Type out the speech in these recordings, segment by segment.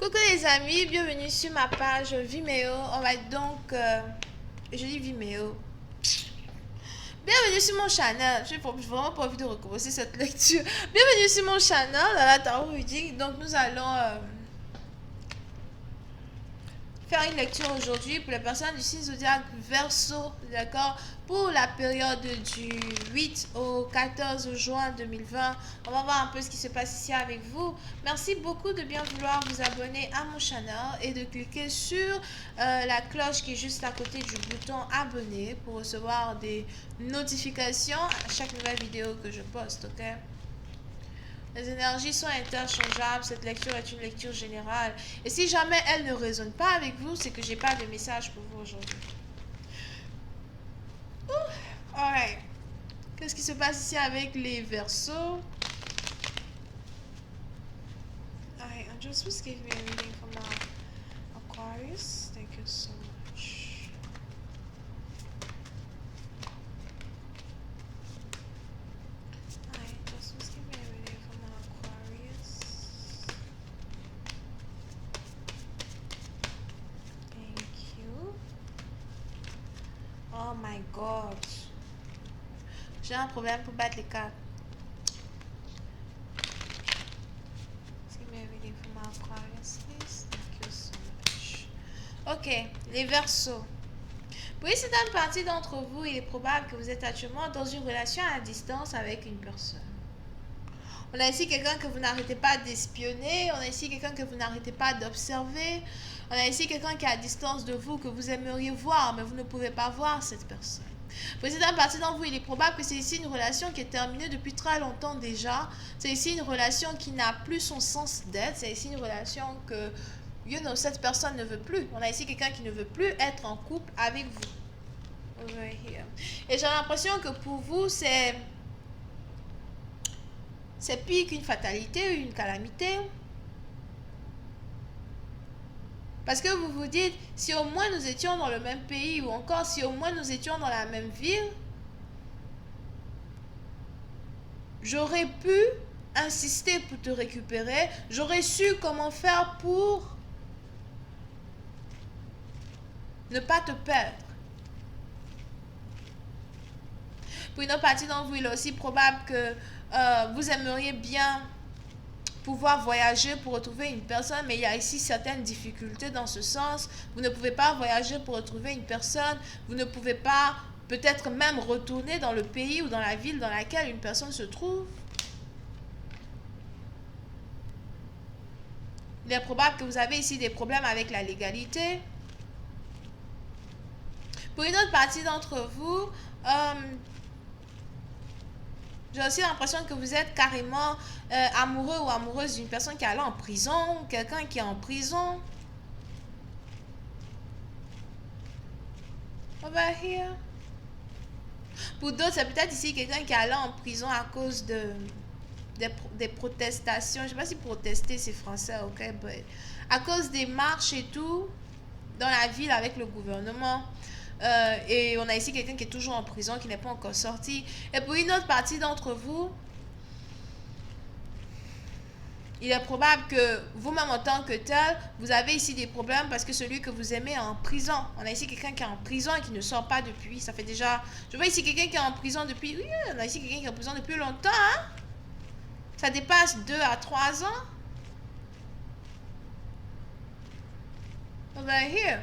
Coucou les amis, bienvenue sur ma page Vimeo. On va donc... je dis Vimeo. Bienvenue sur mon channel. J'ai vraiment pas envie de recommencer cette lecture. Bienvenue sur mon channel, dans la tarot reading. Donc nous allons faire une lecture aujourd'hui pour les personnes du signe zodiaque Verseau, d'accord, pour la période du 8 au 14 juin 2020. On va voir un peu ce qui se passe ici avec vous. Merci beaucoup de bien vouloir vous abonner à mon channel et de cliquer sur la cloche qui est juste à côté du bouton abonner pour recevoir des notifications à chaque nouvelle vidéo que je poste, ok? Les énergies sont interchangeables. Cette lecture est une lecture générale. Et si jamais elle ne résonne pas avec vous, c'est que j'ai pas de message pour vous aujourd'hui. Alright. Qu'est-ce qui se passe ici avec les Verseaux? Alright, Angels, please give me a reading from Aquarius. Thank you so much. Alright, Angels, please give me a reading from Aquarius. Thank you. Oh my god. J'ai un problème pour battre les cartes. Ok, les Verseaux. Pour une certaine partie d'entre vous, il est probable que vous êtes actuellement dans une relation à distance avec une personne. On a ici quelqu'un que vous n'arrêtez pas d'espionner. On a ici quelqu'un que vous n'arrêtez pas d'observer. On a ici quelqu'un qui est à distance de vous, que vous aimeriez voir, mais vous ne pouvez pas voir cette personne. Pour une certaine partie d'entre vous, il est probable que c'est ici une relation qui est terminée depuis très longtemps déjà. C'est ici une relation qui n'a plus son sens d'être. C'est ici une relation que cette personne ne veut plus. On a ici quelqu'un qui ne veut plus être en couple avec vous. Over here. Et j'ai l'impression que pour vous, c'est pire qu'une fatalité, une calamité. Parce que vous vous dites, si au moins nous étions dans le même pays, ou encore si au moins nous étions dans la même ville, j'aurais pu insister pour te récupérer, j'aurais su comment faire pour ne pas te perdre. Pour une autre partie d'entre vous, il est aussi probable que vous aimeriez bien pouvoir voyager pour retrouver une personne, mais il y a ici certaines difficultés dans ce sens. Vous ne pouvez pas voyager pour retrouver une personne, vous ne pouvez pas peut-être même retourner dans le pays ou dans la ville dans laquelle une personne se trouve. Il est probable que vous avez ici des problèmes avec la légalité. Pour une autre partie d'entre vous, j'ai aussi l'impression que vous êtes carrément amoureux ou amoureuse d'une personne qui est allée en prison, quelqu'un qui est en prison. Over here. Pour d'autres, c'est peut-être ici quelqu'un qui est allé en prison à cause des protestations. Je ne sais pas si protester c'est français, ok, but à cause des marches et tout dans la ville avec le gouvernement. Et on a ici quelqu'un qui est toujours en prison, qui n'est pas encore sorti. Et pour une autre partie d'entre vous, il est probable que vous-même en tant que tel, vous avez ici des problèmes parce que celui que vous aimez est en prison. On a ici quelqu'un qui est en prison et qui ne sort pas depuis. Ça fait déjà... Je vois ici quelqu'un qui est en prison depuis... Oui, on a ici quelqu'un qui est en prison depuis longtemps. Hein? Ça dépasse 2 à 3 ans. Over here.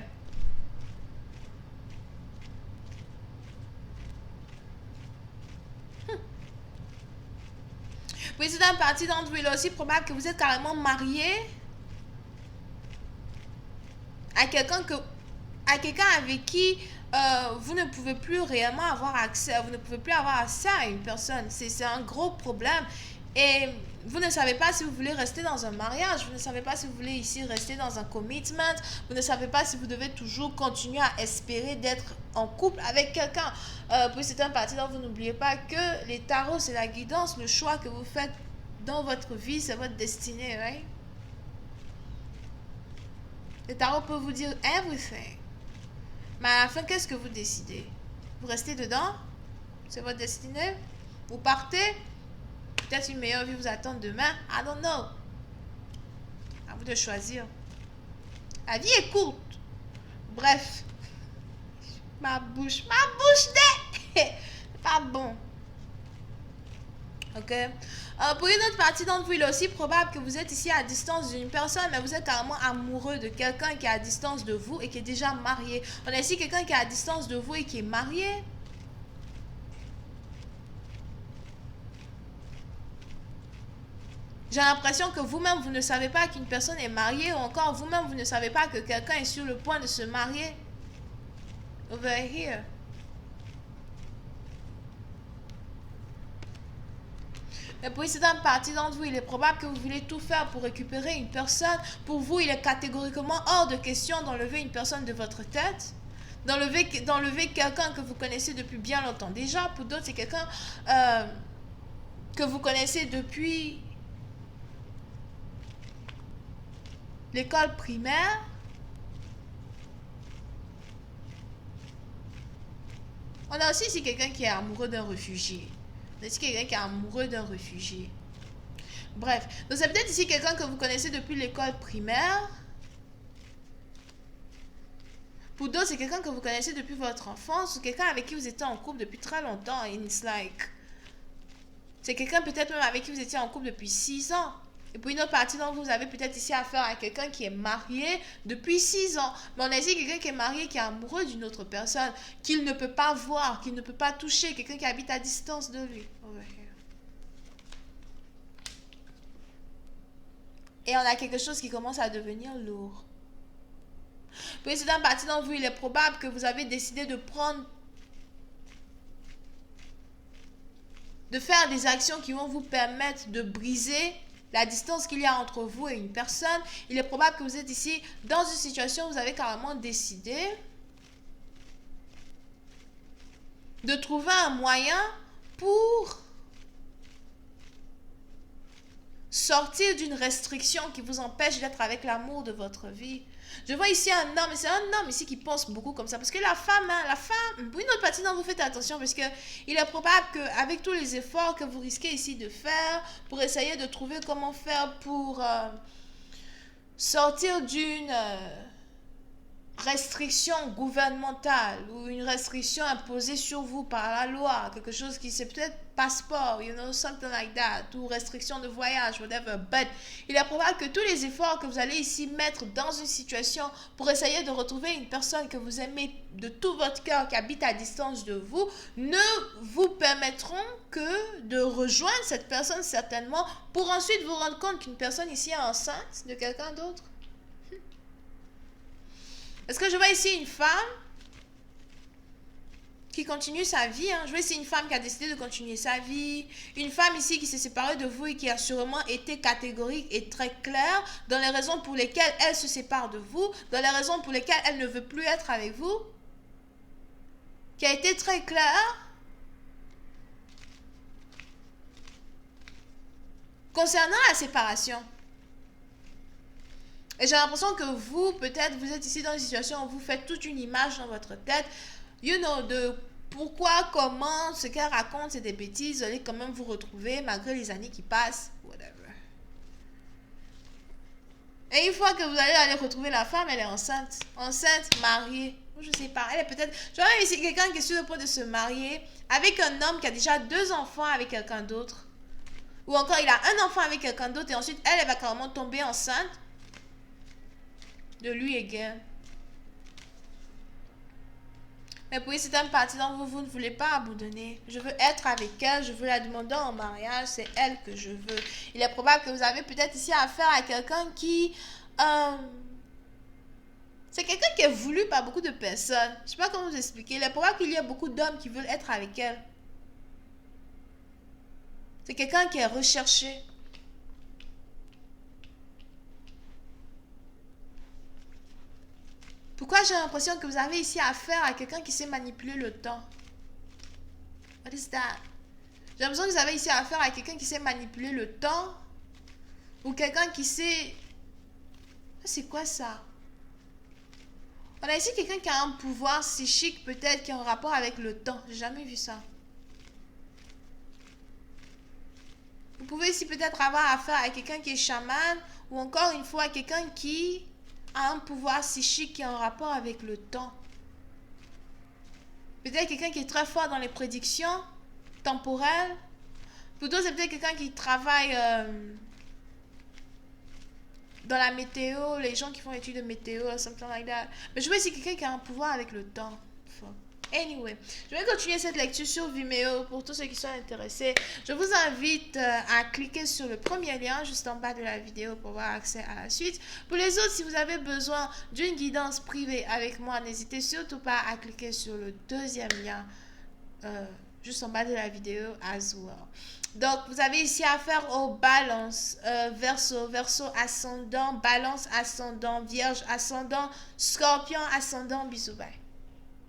Oui, c'est dans une partie d'entre vous, il est aussi probable que vous êtes carrément marié à quelqu'un avec qui vous ne pouvez plus réellement avoir accès, vous ne pouvez plus avoir accès à une personne. C'est un gros problème. Et vous ne savez pas si vous voulez rester dans un mariage, vous ne savez pas si vous voulez ici rester dans un commitment, vous ne savez pas si vous devez toujours continuer à espérer d'être en couple avec quelqu'un. Pour certaines parties, donc vous n'oubliez pas que les tarots, c'est la guidance, le choix que vous faites dans votre vie, c'est votre destinée, right? Les tarots peuvent vous dire everything. Mais à la fin, qu'est-ce que vous décidez? Vous restez dedans? C'est votre destinée? Vous partez? Peut-être une meilleure vie vous attend demain. I don't know. À vous de choisir. La vie est courte. Bref. Ma bouche c'est pas bon. Ok. Pour une autre partie d'entre vous, il est aussi probable que vous êtes ici à distance d'une personne, mais vous êtes carrément amoureux de quelqu'un qui est à distance de vous et qui est déjà marié. On a ici quelqu'un qui est à distance de vous et qui est marié. J'ai l'impression que vous-même, vous ne savez pas qu'une personne est mariée, ou encore vous-même, vous ne savez pas que quelqu'un est sur le point de se marier. Over here. Mais pour une partie d'entre vous, il est probable que vous voulez tout faire pour récupérer une personne. Pour vous, il est catégoriquement hors de question d'enlever une personne de votre tête. D'enlever quelqu'un que vous connaissez depuis bien longtemps. Déjà, pour d'autres, c'est quelqu'un que vous connaissez depuis l'école primaire. On a aussi ici quelqu'un qui est amoureux d'un réfugié. On a ici quelqu'un qui est amoureux d'un réfugié. Bref, donc c'est peut-être ici quelqu'un que vous connaissez depuis l'école primaire. Pour d'autres, c'est quelqu'un que vous connaissez depuis votre enfance ou quelqu'un avec qui vous étiez en couple depuis très longtemps. And it's like... C'est quelqu'un peut-être même avec qui vous étiez en couple depuis 6 ans. Et pour une autre partie d'entre vous, vous avez peut-être ici affaire à quelqu'un qui est marié depuis 6 ans. Mais on a ici quelqu'un qui est marié, qui est amoureux d'une autre personne, qu'il ne peut pas voir, qu'il ne peut pas toucher, quelqu'un qui habite à distance de lui. Et on a quelque chose qui commence à devenir lourd. Pour une certaine partie d'entre vous, il est probable que vous avez décidé de faire des actions qui vont vous permettre de briser la distance qu'il y a entre vous et une personne. Il est probable que vous êtes ici dans une situation où vous avez carrément décidé de trouver un moyen pour sortir d'une restriction qui vous empêche d'être avec l'amour de votre vie. Je vois ici un homme, et c'est un homme ici qui pense beaucoup comme ça. Parce que la femme, pour une autre partie, non, vous faites attention, parce que il est probable qu'avec tous les efforts que vous risquez ici de faire, pour essayer de trouver comment faire pour sortir d'une restriction gouvernementale ou une restriction imposée sur vous par la loi, quelque chose qui c'est peut-être passeport, something like that, ou restriction de voyage, whatever, but il est probable que tous les efforts que vous allez ici mettre dans une situation pour essayer de retrouver une personne que vous aimez de tout votre cœur qui habite à distance de vous ne vous permettront que de rejoindre cette personne certainement pour ensuite vous rendre compte qu'une personne ici est enceinte de quelqu'un d'autre. Est-ce que je vois ici une femme qui continue sa vie? Je vois ici une femme qui a décidé de continuer sa vie. Une femme ici qui s'est séparée de vous et qui a sûrement été catégorique et très claire dans les raisons pour lesquelles elle se sépare de vous, dans les raisons pour lesquelles elle ne veut plus être avec vous. Qui a été très claire concernant la séparation. Et j'ai l'impression que vous, peut-être, vous êtes ici dans une situation où vous faites toute une image dans votre tête, de pourquoi, comment, ce qu'elle raconte, c'est des bêtises, vous allez quand même vous retrouver malgré les années qui passent, whatever. Et une fois que vous allez aller retrouver la femme, elle est enceinte, mariée, ou je sais pas, elle est peut-être, je vois ici quelqu'un qui est sur le point de se marier avec un homme qui a déjà 2 enfants avec quelqu'un d'autre, ou encore il a un enfant avec quelqu'un d'autre et ensuite elle va carrément tomber enceinte de lui again. Mais pour une certaine partie d'entre vous, vous ne voulez pas abandonner. Je veux être avec elle, je veux la demander en mariage, c'est elle que je veux. Il est probable que vous avez peut-être ici affaire à quelqu'un qui... c'est quelqu'un qui est voulu par beaucoup de personnes. Je ne sais pas comment vous expliquer. Il est probable qu'il y ait beaucoup d'hommes qui veulent être avec elle. C'est quelqu'un qui est recherché. Pourquoi j'ai l'impression que vous avez ici affaire à quelqu'un qui sait manipuler le temps? What is that? J'ai l'impression que vous avez ici affaire à quelqu'un qui sait manipuler le temps. Ou quelqu'un qui sait... C'est quoi ça? On a ici quelqu'un qui a un pouvoir psychique peut-être qui a un rapport avec le temps. J'ai jamais vu ça. Vous pouvez ici peut-être avoir affaire à quelqu'un qui est chaman. Ou encore une fois à quelqu'un qui a un pouvoir psychique qui est en rapport avec le temps. Peut-être quelqu'un qui est très fort dans les prédictions temporelles. Pour d'autres, c'est peut-être quelqu'un qui travaille dans la météo, les gens qui font études de météo, something like that. Mais je vois ici quelqu'un qui a un pouvoir avec le temps. Anyway, je vais continuer cette lecture sur Vimeo pour tous ceux qui sont intéressés. Je vous invite à cliquer sur le premier lien juste en bas de la vidéo pour avoir accès à la suite. Pour les autres, si vous avez besoin d'une guidance privée avec moi, n'hésitez surtout pas à cliquer sur le deuxième lien juste en bas de la vidéo as well. Donc, vous avez ici affaire au balance, verso ascendant, balance ascendant, vierge ascendant, scorpion ascendant, bisous, bye.